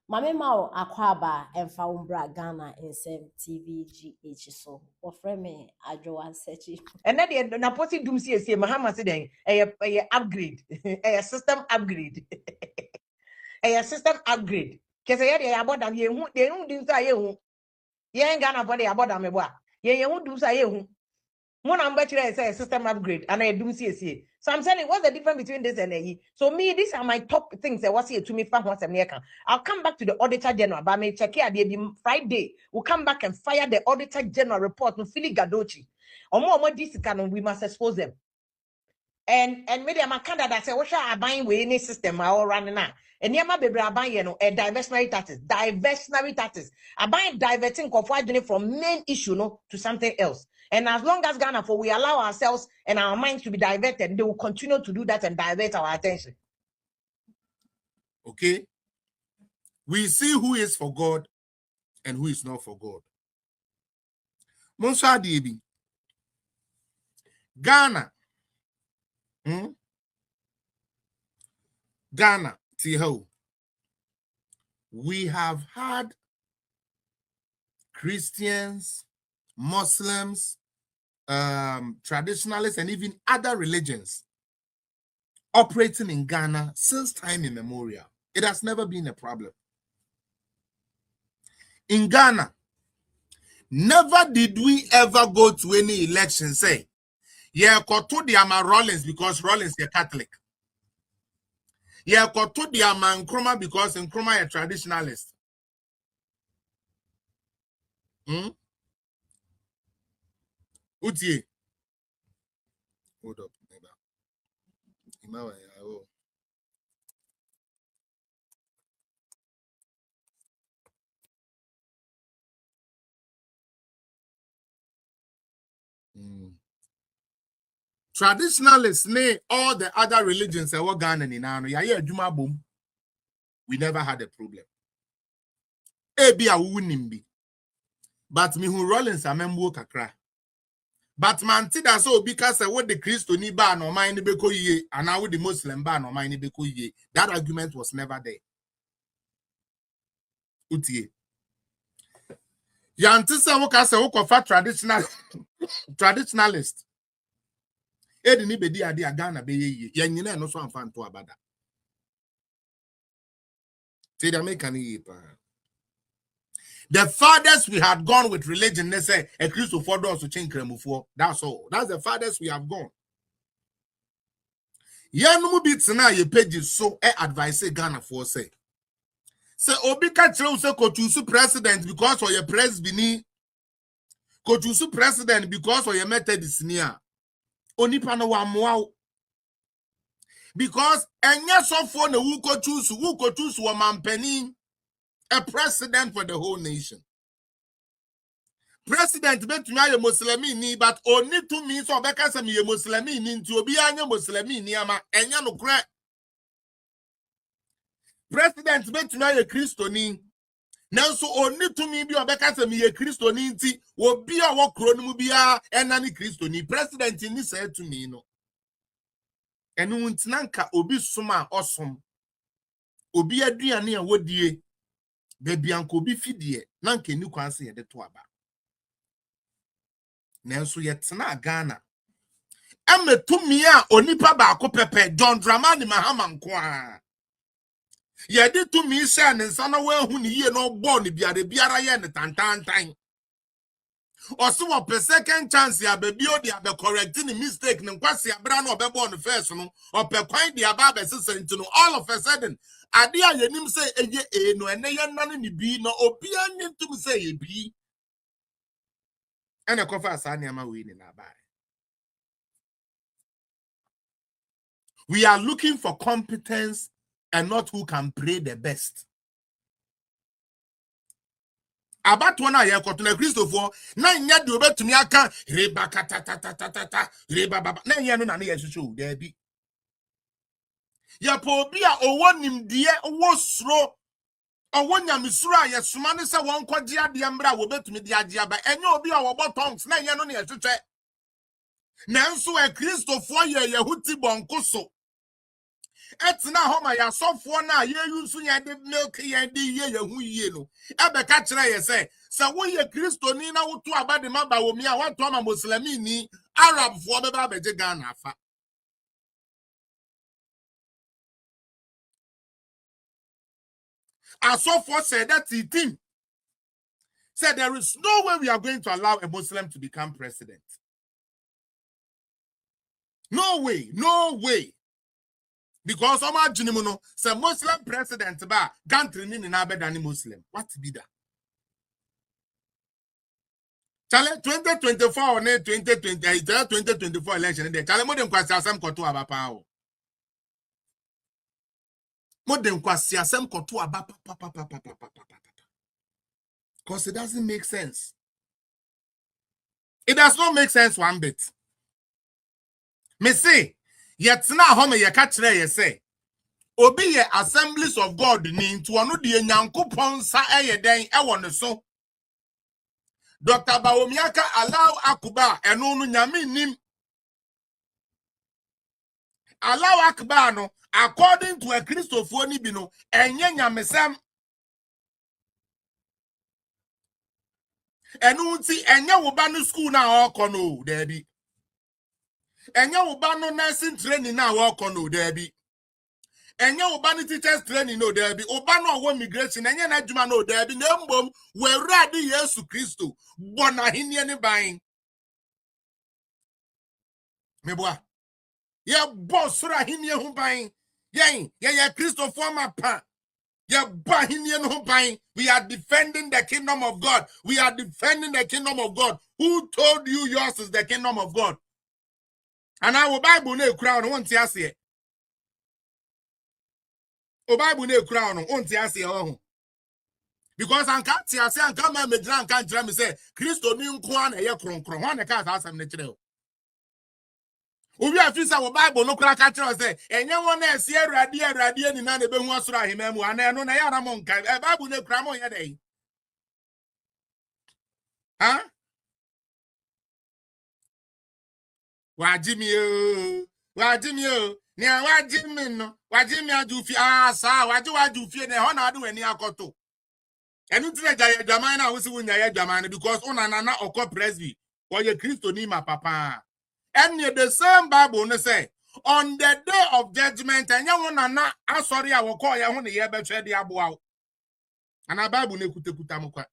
Mame Mao Akwaba and Faumbra Ghana in same TVGH so or frame Addo Sechi. And then the Naposi Dumsor say Mahama said a upgrade, a system upgrade. A system upgrade. Because I had about them, you don't do so. You ain't gonna body about them. You won't do so. One number say a system upgrade, and I do see. So I'm saying, what's the difference between this and a? So me, these are my top things that was here to me from once American. I'll come back to the Auditor General, but I may check here the Friday. We'll come back and fire the Auditor General report no Philly Gadochi. Or more this canon, we must expose them. And maybe I'm a candidate say, what shall I buy with any system I all running now? And yama baby I buy a diversionary taxes. I buy diverting from main issue no to something else. And as long as Ghana for we allow ourselves and our minds to be diverted, they will continue to do that and divert our attention. Okay. We see who is for God and who is not for God. Monsa Dibi. Ghana. Ghana, Tiho. We have had Christians, Muslims, traditionalists, and even other religions operating in Ghana since time immemorial. It has never been a problem. In Ghana, never did we ever go to any election say, yeah, koto the ama Rollins because Rollins is Catholic. Yeah, koto the ama Nkrumah because Nkrumah is traditionalist. Utie. Hold up. Traditionalists, nay, all the other religions that were Ghana in Ano, yeah, Juma boom. We never had a problem. Ebi a winimbi. But me who Rollins a membo kakra. But man, that so because what the Christian ban or mine beko ye, and now with the Muslim ban or mine beko ye. That argument was never there. Utie. Yantisa wokasa wokofa traditionalist. Edi ni bedi adi Ghana be ye. Yanyina no so amfa nto abada. Say the American ye pa. The farthest we had gone with religion, they say a Christo for those to change Kremufo. That's all. That's the farthest we have gone. Yanumu bits na ye pages so advice Ghana for say. Say Obika Chelse Kotusu president because of your presbini. Kotusu president because of your Methodist near. Onipano wa mwao. Because enya so for the who kotusu wa mampeni. A president for the whole nation. President bet me a Muslimini, but only to me so because I'm a Muslimini to be a Muslimini ama enya no kra. President bet me a Christoni. Now so only to me be because I'm a Christoni nti wo be a wo kro no mu bia enani Christoni. President ni said to me no. Enu ntinanka obi suma osom. Obi aduane a wodie. Baby anko bi fidie na nke ni kwanse ye de to aba. Nanso yetena Ghana. Ametumi a onipa ba ko pepe John Dramani Mahama nko a. Ye de to mi se ne nsa na wa hu ni ye no bo ne biara ye ne tantantan. Oso wo per second chance ya baby o dia be correct ni mistake ne kwase abra na obebo no first no ope kwan dia ba be sesent no all of a sudden ade a yenim say eye no ene ye nane ni bi no obi anyentum say ye bi ene kofa asane ama we ni na ba. We are looking for competence and not who can pray the best. About one year, Cotton Christopher, 9 years to bet to me. I can't reba kata reba baba. 9 years no years to show there be. Ya pobia o one him dear was slow. Or one yamisura, yes, manisa one quadia diambra will bet to me the idea, but and you'll be our bottoms 9 years on years to check. Nanso a Christopher, Yahuti boncoso. Etina homa ya sofo na ye yusu ya de milk ya de ye hu ye no. Ebe ka kire ye say wo ye Kristoni na wotu abade maba wo mi a wato ama Muslimi ni Arab fo be ba beje Ghana afa. Asofo said that team said there is no way we are going to allow a Muslim to become president. No way, no way. Because Omar Junimuno, say Muslim president ba country ni na bedani Muslim. What be that? Chale 2024 or 2024 election there. Chale modern kwasi asem koto abapa o. Modern kwasi asem koto abapa because it doesn't make sense. It does not make sense one bit. Me say, yet na home ye catch ye say. Obi ye assemblies of God ni into anu de Nyankopon sa eye den e won so. Dr. Bawomiaka allow Akuba eno no nyame nim. Allow Akuba no according to a Christopher ni bi no enye nyamesam. Enu nti enye wo ba no school na okono there bi. Enye wo ba no nursing training na okono there bi. Enye oba ni teachers training no there be oba no wo migration enye na adwuma no there be na mbom we rade Yesu Kristo bona henie ne ban meboa ye boss ra henie ho ban ye Kristo forma pa ye ba henie no ho ban. We are defending the kingdom of God. We are defending the kingdom of God. Who told you yours is the kingdom of God? And our Bible no kura no won't ase o Bible na ekura no onti ase ho because anka ti ase anka ma medra anka ngira me say Kristo ni nko a na ye kronkron ho na ka asem ne kire o obi afisa wo Bible no kura ka kire say enye won na ase awurade ni na be hu asoro ahema mu ana no na ya na mo nka Bible na ekura mo ye dey ha wajimi o ni wajimi no wajimi ajufi sa wajufie ne ho na ade wani akoto enu tire jaye dwaman na wo si wunya ye dwaman because una na okọ presby or ye Kristo ni ma papa and the same Bible no say on the day of judgment anya wona na asori a wo call ye ho ne ye be hwe de aboa ana Bible na kutekuta mokwa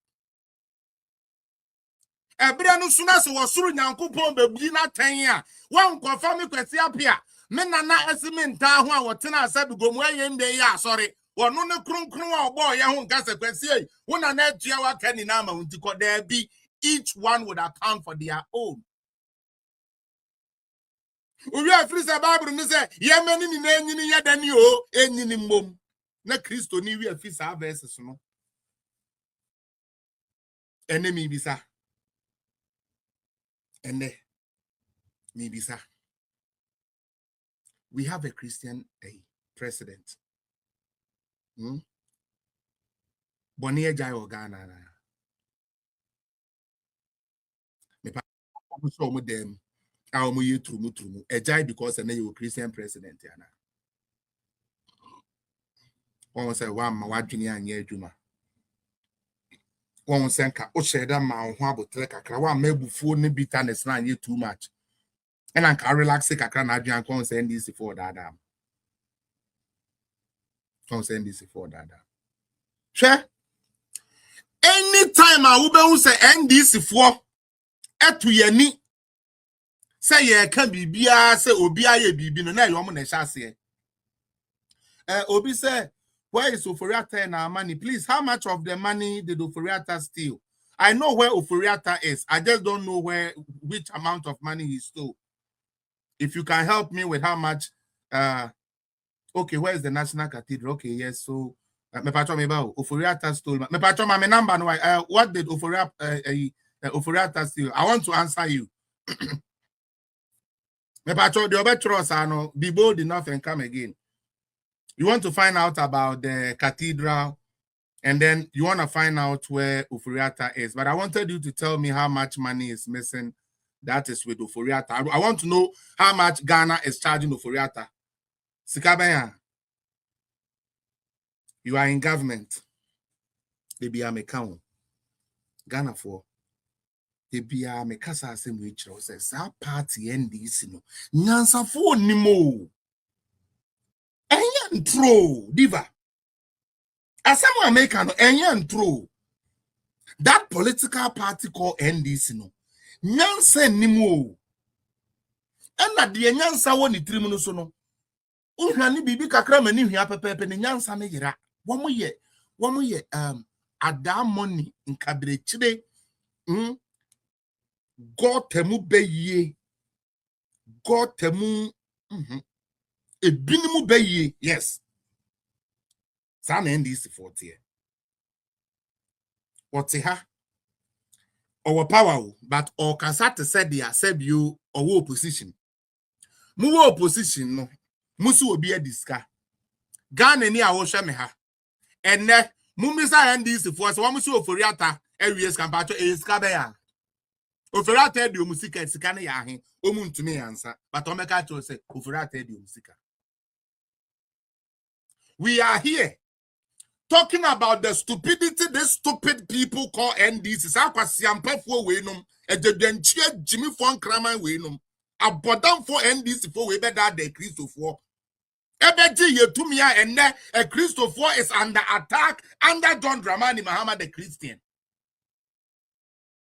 ebere no suna se wo suru Nyankopon bebuyi na tan a wan kofa me kwesi apia me nana esimenta ho a wotena asabi gomu ayende ya asori wono ne kronkron a obo ye ho nkasa kwesi ei wona na atua waka ni na ma unti ko there be each one would account for their own. We are free the Bible ni say ye mani ni na enyini ya dani o enyini mmom na Kristo ni we free sa verses no enemy bisa ene me bisa we have a Christian president. Boni ejai Ghana na. Me pa so mo dem a mo ye trumu ejai because na you Christian president yana. Won say wa ma wadwene anya adwuma. Won say nka o sheda ma ho abotre kakra wa ma ebufuo ne bitterness na anya too much. And I can relax kakra na adwan kon say NDC for dada. Kon say NDC for dada. Sure. Anytime I will be say NDC for etu yani say ye can bibia say obi aye bibi no na yom na hyase obi say where is Oforiata na money please how much of the money did Oforiata steal? I know where Oforiata is, I just don't know which amount of money he stole. If you can help me with how much okay, where is the National Cathedral? Okay, yes, so me patro me ba Oforiata stole me patro my number no what did Oforiata steal? I want to answer you. Me patro the obetros ano be bold enough and come again. You want to find out about the cathedral and then you want to find out where Oforiata is, but I wanted you to tell me how much money is missing that is with Oforiata. I want to know how much Ghana is charging Oforiata. Sikabaya. You are in government. They be a mekao. Ghana for. They be a mekasa assembly says our party NDC no. Nyansa for nimo. Enyan tro diva. Asamo America no enyan tro. That political party called NDC no. Nyansa nimo. Ena de nyansa woni trimu no so no. Unhani bibi kakra mani hua pepepe ne nyansa ne yira. Womo ye ada money nkabirechire God temu beye. God temu ebinimu beye. Yes. Sana NDC 40. What's ha? Our power, but or kasate said they accept you or opposition. Mu opposition no. Musu obi ediska. Ghana ni awosha me ha. Enne mumisa NDC for so wamusu oforiata awies kampacho eska be ya. Oforiata di omusika sika ne ya he. Omu ntumi yansa. But omeka cho say oforiata di omusika. We are here talking about the stupidity these stupid people call NDC. Sakwasiampafo we nom ejedenchie Jimmy Fon Kraman we nom. Abodam for NDC for we better the Christopher. Ebeji yetumia enne a Christopher is under attack under John Dramani Mahama the Christian.